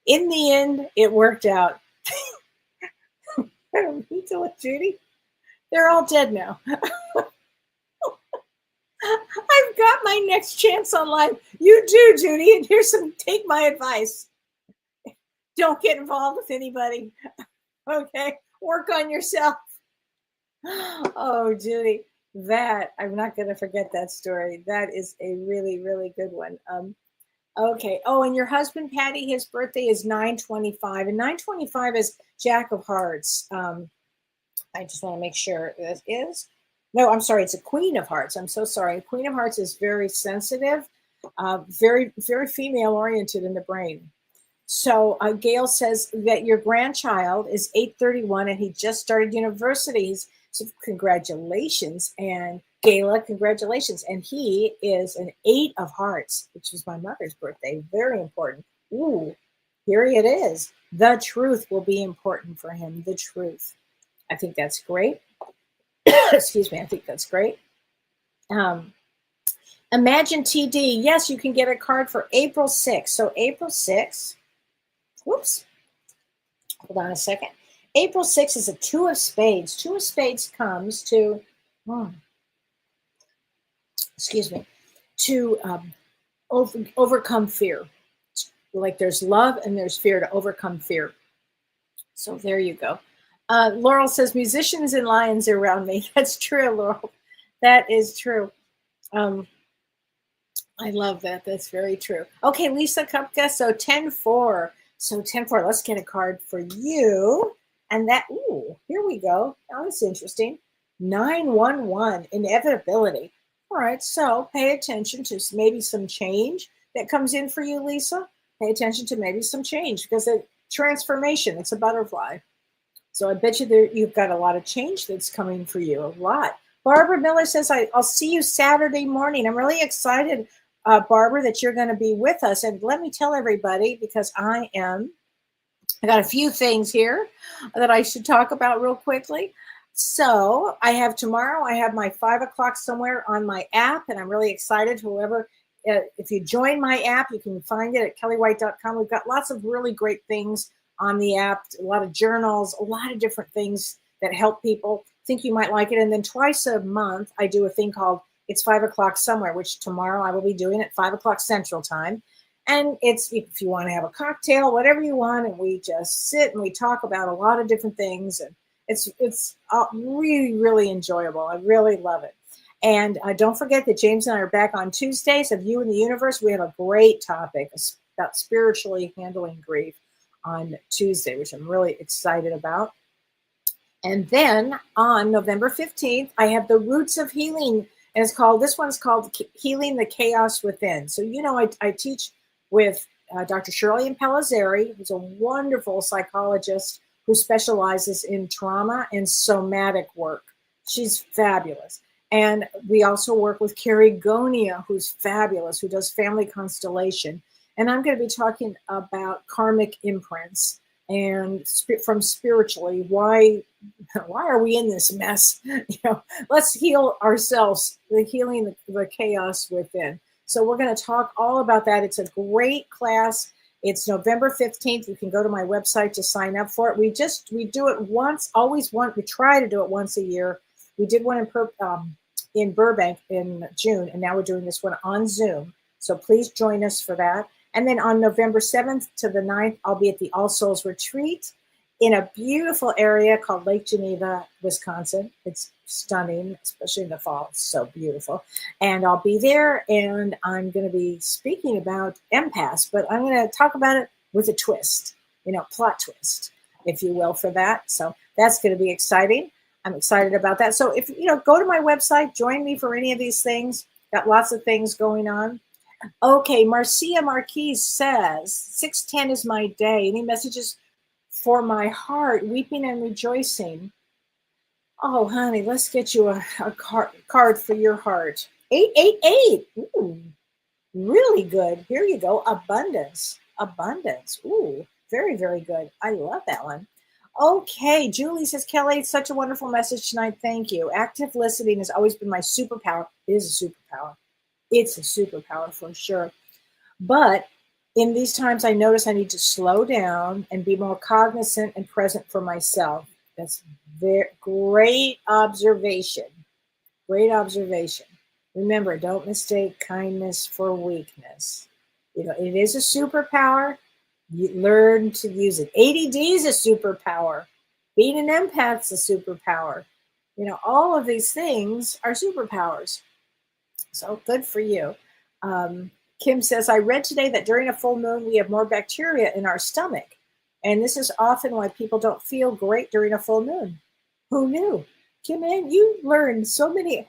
In the end, it worked out. I don't need to let Judy. They're all dead now. I've got my next chance on life. You do, Judy, and take my advice. Don't get involved with anybody. Okay? Work on yourself. Oh, Judy, I'm not going to forget that story. That is a really, really good one. Okay. Oh, and your husband, Patty, his birthday is 9/25, and 9/25 is Jack of Hearts. I just want to make sure it is. No, I'm sorry. It's a Queen of Hearts. I'm so sorry. Queen of Hearts is very sensitive, very, very female-oriented in the brain. So Gail says that your grandchild is 8/31, and he just started university. So congratulations, and Gayla, congratulations. And he is an 8 of Hearts, which was my mother's birthday. Very important. Ooh, here it is. The truth will be important for him. The truth. I think that's great. Excuse me, I think that's great. Imagine TD. Yes, you can get a card for April 6th. So April 6th, whoops, hold on a second. April 6th is a two of spades. Two of spades comes to, excuse me, to overcome fear. Like there's love and there's fear to overcome fear. So there you go. Laurel says, musicians and lions are around me. That's true, Laurel. That is true. I love that. That's very true. Okay, Lisa Kupka. So 10-4. So 10-4. Let's get a card for you. And that, ooh, here we go. Oh, that's interesting. 911, inevitability. All right, so pay attention to maybe some change that comes in for you, Lisa. Pay attention to maybe some change because the transformation, it's a butterfly. So I bet you you've got a lot of change that's coming for you, a lot. Barbara Miller says, I'll see you Saturday morning. I'm really excited, Barbara, that you're going to be with us. And let me tell everybody, because I got a few things here that I should talk about real quickly. So tomorrow, I have my 5 o'clock somewhere on my app, and I'm really excited. Whoever, if you join my app, you can find it at kelleewhite.com. We've got lots of really great things on the app, a lot of journals, a lot of different things that help people. Think you might like it. And then twice a month, I do a thing called It's 5 o'clock Somewhere, which tomorrow I will be doing at 5 o'clock Central Time. And it's, if you want to have a cocktail, whatever you want, and we just sit and we talk about a lot of different things. And it's really, really enjoyable. I really love it. And don't forget that James and I are back on Tuesdays of You and the Universe. We have a great topic about spiritually handling grief on Tuesday, which I'm really excited about. And then on November 15th, I have the Roots of Healing. And this one's called Healing the Chaos Within. So, I teach with Dr. Shirley Pellizzeri, who's a wonderful psychologist who specializes in trauma and somatic work. She's fabulous. And we also work with Carrie Gonia, who's fabulous, who does family constellation. And I'm going to be talking about karmic imprints and from spiritually, why are we in this mess? Let's heal ourselves, healing the chaos within. So we're going to talk all about that. It's a great class. It's November 15th. You can go to my website to sign up for it. We do it once, we try to do it once a year. We did one in Burbank in June, and now we're doing this one on Zoom. So please join us for that. And then on November 7th to the 9th, I'll be at the All Souls Retreat in a beautiful area called Lake Geneva, Wisconsin. It's stunning, especially in the fall. It's so beautiful. And I'll be there, and I'm going to be speaking about empaths, but I'm going to talk about it with a twist, plot twist, if you will, for that. So that's going to be exciting. I'm excited about that. So if, go to my website, join me for any of these things. Got lots of things going on. Okay, Marcia Marquise says, 6:10 is my day. Any messages for my heart, weeping and rejoicing? Oh, honey, let's get you a card for your heart. 888. Ooh, really good. Here you go. Abundance. Ooh, very, very good. I love that one. Okay, Julie says, Kelly, it's such a wonderful message tonight. Thank you. Active listening has always been my superpower. It is a superpower. It's a superpower for sure. But in these times, I notice I need to slow down and be more cognizant and present for myself. That's very great observation. Great observation. Remember, don't mistake kindness for weakness. It is a superpower. You learn to use it. ADD is a superpower. Being an empath's a superpower. All of these things are superpowers. So good for you. Kim says, I read today that during a full moon, we have more bacteria in our stomach. And this is often why people don't feel great during a full moon. Who knew? Kim Ann, you learned so many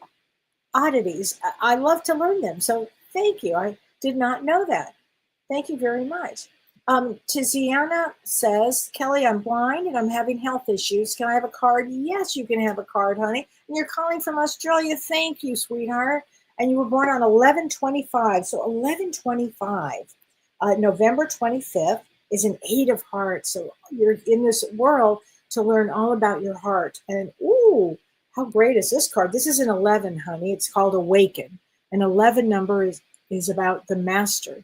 oddities. I love to learn them. So thank you. I did not know that. Thank you very much. Tiziana says, Kelly, I'm blind and I'm having health issues. Can I have a card? Yes, you can have a card, honey. And you're calling from Australia. Thank you, sweetheart. And you were born on 11/25. So 11/25, November 25th is an 8 of hearts. So you're in this world to learn all about your heart. And ooh, how great is this card? This is an 11, honey. It's called Awaken. An 11 number is about the master.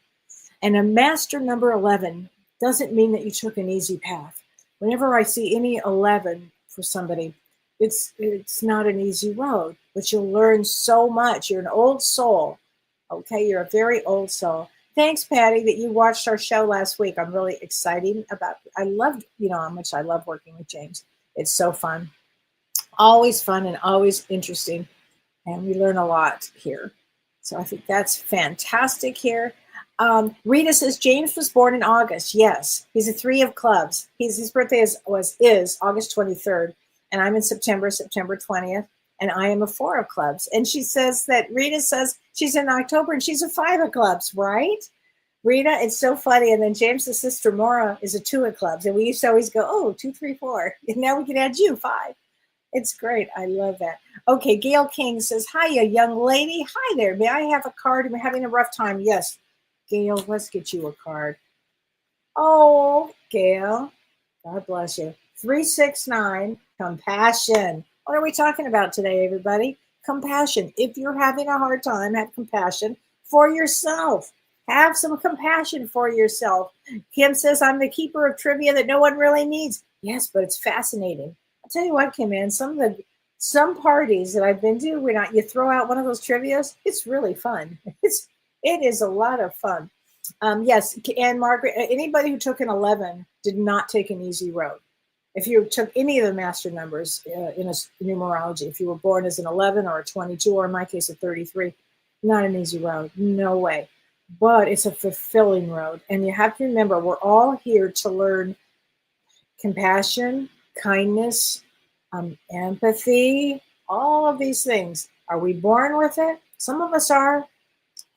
And a master number 11 doesn't mean that you took an easy path. Whenever I see any 11 for somebody, it's not an easy road, but you'll learn so much. You're an old soul. Okay, you're a very old soul. Thanks, Patty, that you watched our show last week. I'm really excited about it. I loved, how much I love working with James. It's so fun. Always fun and always interesting. And we learn a lot here. So I think that's fantastic here. Rita says, James was born in August. Yes, he's a 3 of clubs. His birthday is August 23rd. And I'm in September 20th. And I am a 4 of clubs. And she says that Rita says she's in October and she's a 5 of clubs, right? Rita, it's so funny. And then James's sister Maura is a 2 of clubs. And we used to always go, 2, 3, 4. And now we can add you, 5. It's great. I love that. Okay, Gail King says, hiya, young lady. Hi there. May I have a card? I'm having a rough time. Yes, Gail, let's get you a card. Oh, Gail, God bless you. 369, compassion. What are we talking about today, everybody? Compassion. If you're having a hard time, have compassion for yourself. Have some compassion for yourself. Kim says, I'm the keeper of trivia that no one really needs. Yes, but it's fascinating. I'll tell you what, Kim, some parties that I've been to, when you throw out one of those trivias, it's really fun. It is a lot of fun. Yes, and Margaret, anybody who took an 11 did not take an easy road. If you took any of the master numbers in numerology, if you were born as an 11 or a 22, or in my case, a 33, not an easy road. No way. But it's a fulfilling road. And you have to remember, we're all here to learn compassion, kindness, empathy, all of these things. Are we born with it? Some of us are,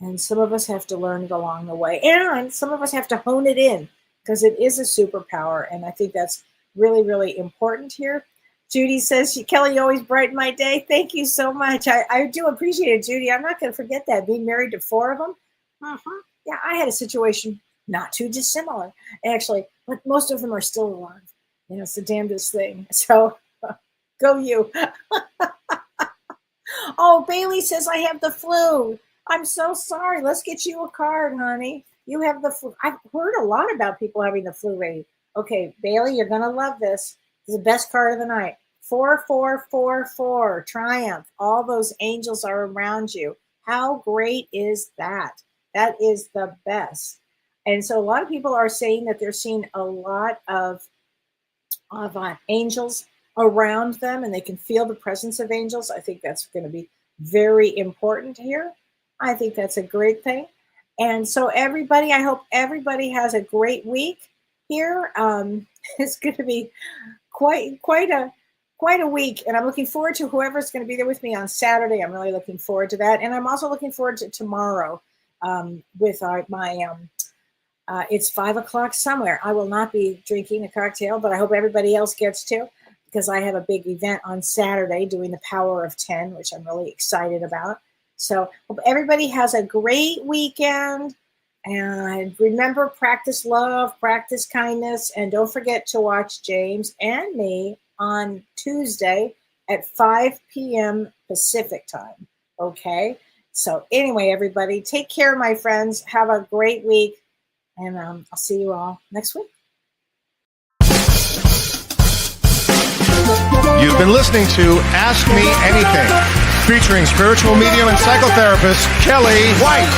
and some of us have to learn it along the way. And some of us have to hone it in, because it is a superpower. And I think that's really, really important here. Judy says, Kelly, you always brighten my day. Thank you so much. I do appreciate it, Judy. I'm not going to forget that. Being married to 4 of them. Yeah, I had a situation not too dissimilar, actually, but most of them are still alive. It's the damnedest thing. So go you. Oh, Bailey says, I have the flu. I'm so sorry. Let's get you a card, honey. You have the flu. I've heard a lot about people having the flu lately. Okay, Bailey, you're going to love this. This is the best card of the night. 4444, triumph. All those angels are around you. How great is that? That is the best. And so a lot of people are saying that they're seeing a lot of angels around them, and they can feel the presence of angels. I think that's going to be very important here. I think that's a great thing. And so everybody, I hope everybody has a great week here. It's going to be quite a week, and I'm looking forward to whoever's going to be there with me on Saturday. I'm really looking forward to that, and I'm also looking forward to tomorrow with it's 5 o'clock somewhere. I will not be drinking a cocktail, but I hope everybody else gets to, because I have a big event on Saturday doing the Power of 10, which I'm really excited about. So hope everybody has a great weekend. And remember, practice love, practice kindness, and don't forget to watch James and me on Tuesday at 5 p.m. Pacific time. Okay? So anyway, everybody, take care, my friends. Have a great week, and I'll see you all next week. You've been listening to Ask Me Anything, featuring spiritual medium and psychotherapist Kellee White.